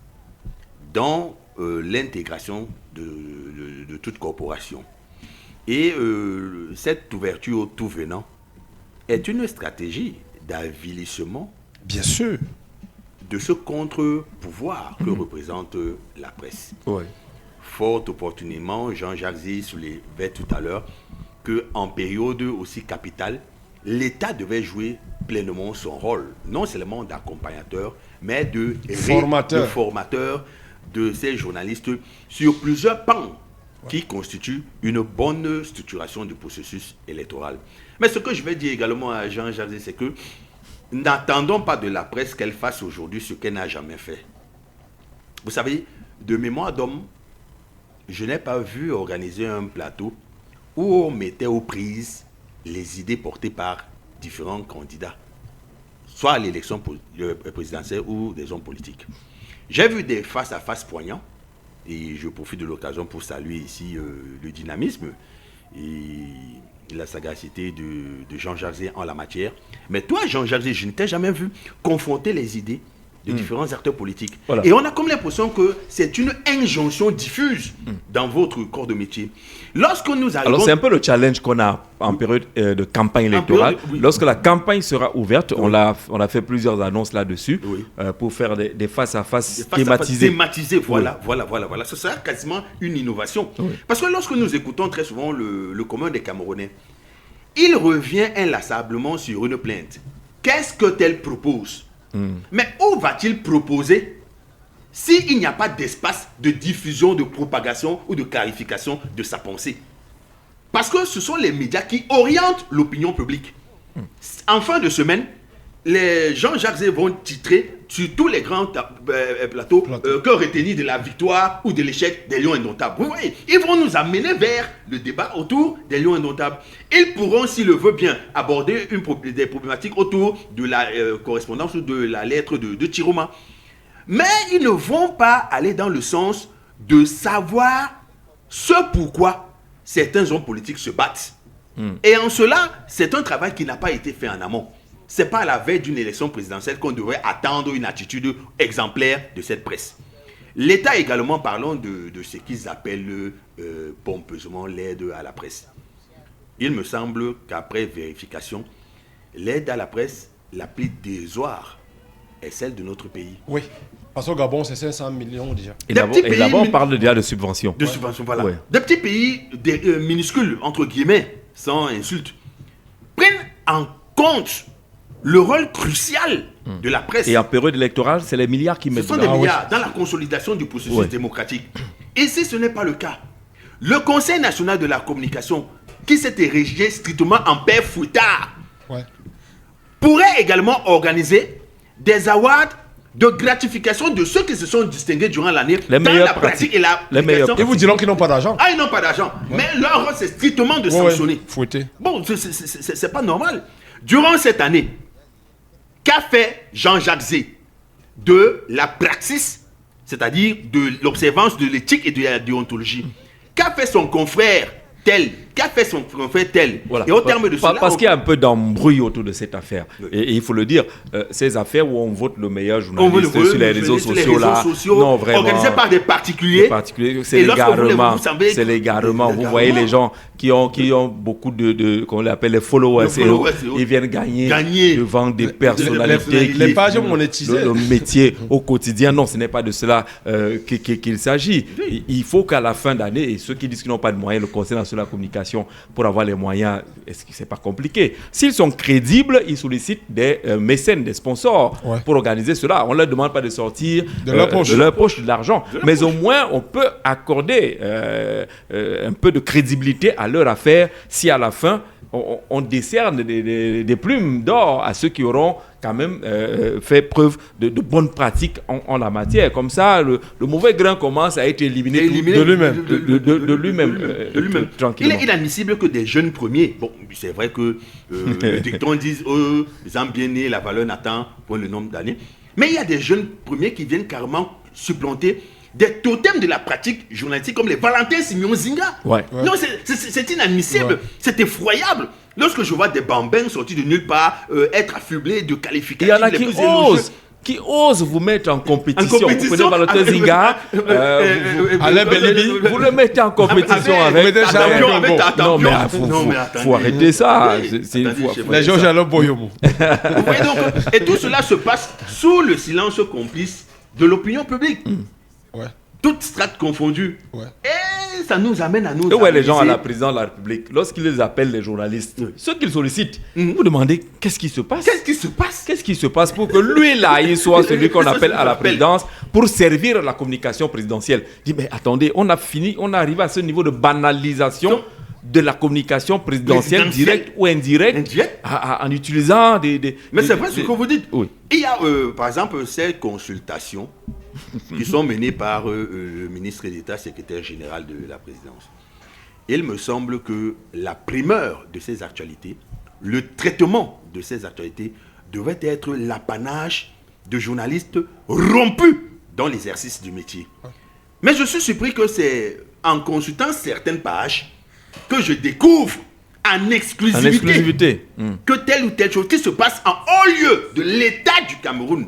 dans l'intégration de toute corporation. Et cette ouverture au tout venant est une stratégie d'avilissement, bien sûr, de ce contre-pouvoir que représente la presse. Ouais. Fort opportunément, Jean-Jacques Zé soulevait tout à l'heure qu'en période aussi capitale, l'État devait jouer pleinement son rôle, non seulement d'accompagnateur, mais de formateur de ces journalistes sur plusieurs pans qui constitue une bonne structuration du processus électoral. Mais ce que je vais dire également à Jean-Jacques, c'est que n'attendons pas de la presse qu'elle fasse aujourd'hui ce qu'elle n'a jamais fait. Vous savez, de mémoire d'homme, je n'ai pas vu organiser un plateau où on mettait aux prises les idées portées par différents candidats, soit à l'élection présidentielle ou des hommes politiques. J'ai vu des face-à-face poignants. Et je profite de l'occasion pour saluer ici le dynamisme et la sagacité de Jean-Jacques Zé en la matière. Mais toi, Jean-Jacques Zé, je ne t'ai jamais vu confronter les idées de différents acteurs politiques. Voilà. Et on a comme l'impression que c'est une injonction diffuse dans votre corps de métier. Lorsque nous arrivons... Alors c'est un peu le challenge qu'on a en période de campagne électorale. Lorsque la campagne sera ouverte, on a fait plusieurs annonces là-dessus pour faire des face-à-face thématisés. Voilà. Ce sera quasiment une innovation. Parce que lorsque nous écoutons très souvent le commun des Camerounais, il revient inlassablement sur une plainte. Qu'est-ce que tel propose? Mais où va-t-il proposer s'il n'y a pas d'espace de diffusion, de propagation ou de clarification de sa pensée? Parce que ce sont les médias qui orientent l'opinion publique. En fin de semaine, les Jean-Jacques Zé vont titrer sur tous les grands plateaux que retenir de la victoire ou de l'échec des Lions indomptables. Vous voyez, ils vont nous amener vers le débat autour des Lions indomptables. Ils pourront, s'ils le veulent bien, aborder des problématiques autour de la correspondance ou de la lettre de Chiroma. Mais ils ne vont pas aller dans le sens de savoir ce pourquoi certains hommes politiques se battent. Et en cela, c'est un travail qui n'a pas été fait en amont. Ce n'est pas à la veille d'une élection présidentielle qu'on devrait attendre une attitude exemplaire de cette presse. L'État également, parlons de ce qu'ils appellent pompeusement l'aide à la presse. Il me semble qu'après vérification, l'aide à la presse la plus désoire est celle de notre pays. Oui, parce qu'au Gabon, c'est 500 millions déjà. Et d'abord, on parle déjà de subventions. De subventions, voilà. Ouais. Des petits pays minuscules, entre guillemets, sans insulte, prennent en compte le rôle crucial de la presse. Et en période électorale, c'est les milliards qui mettent Ce sont des milliards dans la consolidation du processus démocratique. Ici, ce n'est pas le cas. Le Conseil national de la communication, qui s'est érigé strictement en père fouettard, pourrait également organiser des awards de gratification de ceux qui se sont distingués durant l'année dans la pratique et la application. Et vous diront qu'ils n'ont pas d'argent. Ah, ils n'ont pas d'argent. Mais leur rôle, c'est strictement de sanctionner. Fouetter. Bon, c'est pas normal. Durant cette année, qu'a fait Jean-Jacques Zé de la praxis, c'est-à-dire de l'observance de l'éthique et de la déontologie? Qu'a fait son confrère tel? Qu'a fait son confrère tel? Voilà. Et au terme de cela... Parce qu'il y a un peu d'embrouille autour de cette affaire. Et il faut le dire, ces affaires où on vote le meilleur journaliste sur les réseaux sociaux, non, vraiment, organisés par des particuliers. C'est l'égarement. C'est l'égarement. Vous voyez les gens qui ont beaucoup qu'on appelle les followers. Ils viennent gagner devant des personnalités. Les pages monétisées. Le métier au quotidien. Non, ce n'est pas de cela qu'il s'agit. Il faut qu'à la fin d'année, et ceux qui disent qu'ils n'ont pas de moyens, le Conseil national de la communication, pour avoir les moyens, est-ce que c'est pas compliqué? S'ils sont crédibles, ils sollicitent des mécènes, des sponsors pour organiser cela. On ne leur demande pas de sortir de leur poche de l'argent, mais au moins on peut accorder un peu de crédibilité à leur affaire si à la fin on décerne des plumes d'or à ceux qui auront quand même fait preuve de bonnes pratiques en la matière. Comme ça, le mauvais grain commence à être éliminé de lui-même. De lui-même. Tranquillement. Il est inadmissible que des jeunes premiers, bon, c'est vrai que le dicton dit les âmes bien nées, la valeur n'attend point le nombre d'années, mais il y a des jeunes premiers qui viennent carrément supplanter des totems de la pratique journalistique comme les Valentin Simeon Zinga. Non, c'est inadmissible, c'est effroyable. Lorsque je vois des bambins sortis de nulle part être affublés de qualificatifs, il y en a qui osent vous mettre en compétition. Vous prenez Valentin Zinga, Alain Belibi, vous le mettez en compétition avec. Non, mais il faut arrêter ça. Les gens Alain Boyomo. Vous voyez donc, et tout cela se passe sous le silence complice de l'opinion publique. Toutes strates confondues. Et ça nous amène à nous... Et ouais, les gens à la présidence de la République, lorsqu'ils les appellent les journalistes, ceux qu'ils sollicitent, vous demandez qu'est-ce qui se passe? Qu'est-ce qui se passe pour que lui, là, il soit celui qu'on appelle à la présidence pour servir la communication présidentielle? Je dis, mais attendez, on est arrivé à ce niveau de banalisation de la communication présidentielle directe ou indirecte en utilisant des... Mais c'est vrai ce que vous dites. Il y a, par exemple, ces consultations qui sont menées par le ministre d'État, secrétaire général de la présidence. Il me semble que la primeur de ces actualités, le traitement de ces actualités devrait être l'apanage de journalistes rompus dans l'exercice du métier. Mais je suis surpris que c'est en consultant certaines pages que je découvre en exclusivité que telle ou telle chose qui se passe en haut lieu de l'État du Cameroun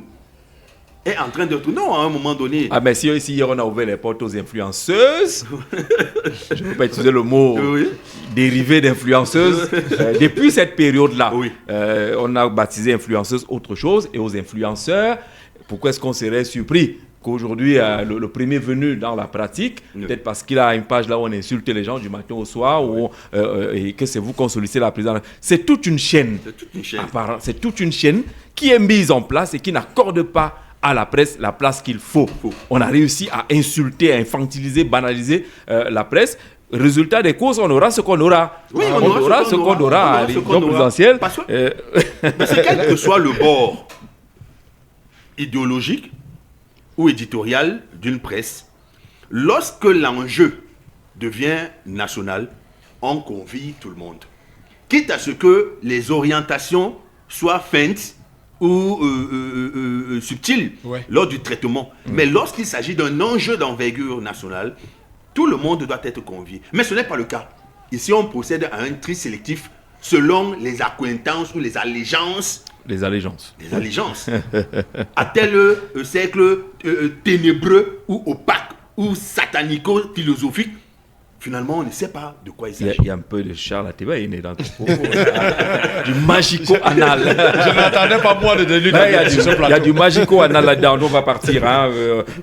est en train d'être... Non, à un moment donné... Ah, mais si ici, hier, on a ouvert les portes aux influenceuses, je ne peux pas utiliser le mot dérivé d'influenceuses, depuis cette période-là, on a baptisé influenceuses autre chose, et aux influenceurs, pourquoi est-ce qu'on serait surpris qu'aujourd'hui, le premier venu dans la pratique, peut-être parce qu'il a une page là où on insulte les gens du matin au soir, et que c'est vous qu'on sollicitez la présidence. C'est toute une chaîne. C'est toute une chaîne qui est mise en place et qui n'accorde pas à la presse la place qu'il faut. On a réussi à insulter, à infantiliser, banaliser la presse. Résultat des courses, on aura ce qu'on aura. Oui, on aura ce qu'on aura à l'élection présidentielle. Parce que quel que soit le bord idéologique ou éditorial d'une presse, lorsque l'enjeu devient national, on convie tout le monde. Quitte à ce que les orientations soient feintes ou subtiles lors du traitement. Mais lorsqu'il s'agit d'un enjeu d'envergure nationale, tout le monde doit être convié. Mais ce n'est pas le cas. Ici, on procède à un tri sélectif selon les accointances ou les allégeances. Les allégeances. Les allégeances. À tel cercle ténébreux ou opaque ou satanico-philosophique, finalement, on ne sait pas de quoi il s'agit. Il y a un peu de Charles Ateba, il est dans tes propos. Du magico-anal. Je n'attendais pas moi de lui. Il y a du magico-anal là-dedans. On va partir.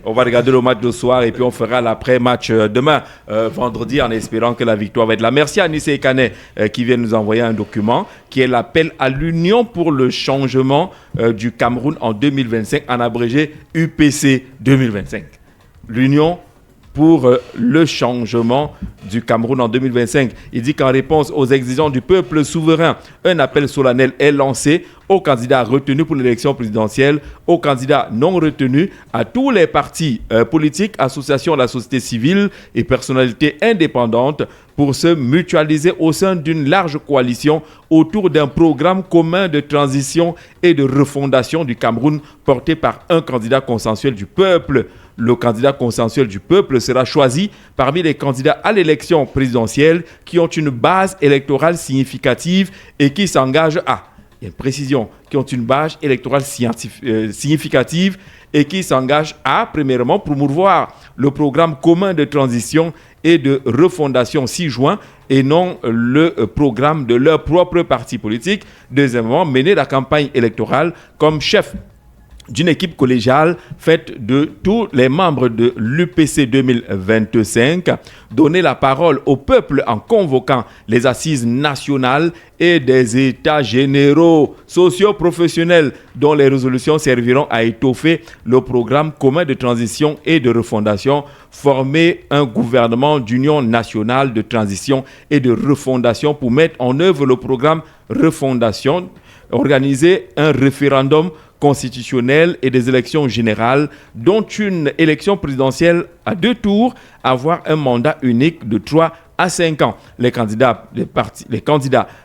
On va regarder le match de soir et puis on fera l'après-match demain, vendredi, en espérant que la victoire va être là. Merci à Nissé Kane qui vient nous envoyer un document qui est l'appel à l'Union pour le changement du Cameroun en 2025, en abrégé UPC 2025. L'Union pour le changement du Cameroun en 2025. Il dit qu'en réponse aux exigences du peuple souverain, un appel solennel est lancé aux candidats retenus pour l'élection présidentielle, aux candidats non retenus, à tous les partis politiques, associations de la société civile et personnalités indépendantes pour se mutualiser au sein d'une large coalition autour d'un programme commun de transition et de refondation du Cameroun porté par un candidat consensuel du peuple. Le candidat consensuel du peuple sera choisi parmi les candidats à l'élection présidentielle qui ont une base électorale significative et qui s'engagent à, il y a une précision, qui ont une base électorale significative et qui s'engagent à, premièrement, promouvoir le programme commun de transition et de refondation 6 juin et non le programme de leur propre parti politique. Deuxièmement, mener la campagne électorale comme chef d'une équipe collégiale faite de tous les membres de l'UPC 2025, donner la parole au peuple en convoquant les assises nationales et des états généraux socio-professionnels dont les résolutions serviront à étoffer le programme commun de transition et de refondation, former un gouvernement d'union nationale de transition et de refondation pour mettre en œuvre le programme refondation, organiser un référendum constitutionnelle et des élections générales, dont une élection présidentielle à 2 tours, avoir un mandat unique de 3 à 5 ans. Les candidats,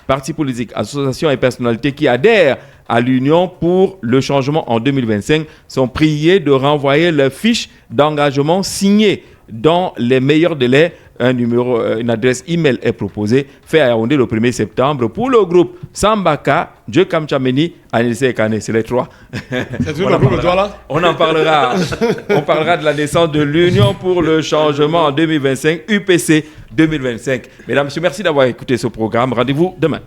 partis politiques, associations et personnalités qui adhèrent à l'Union pour le changement en 2025 sont priés de renvoyer leur fiche d'engagement signée dans les meilleurs délais. Une adresse email est proposée, fait à Yaoundé le 1er septembre pour le groupe Sambaka, Dieu Kamchameni, Anissé Kane. C'est les 3. C'est toujours le groupe de toi là? On en parlera. On parlera de la naissance de l'Union pour le changement en 2025, UPC 2025. Mesdames, messieurs, merci d'avoir écouté ce programme. Rendez-vous demain.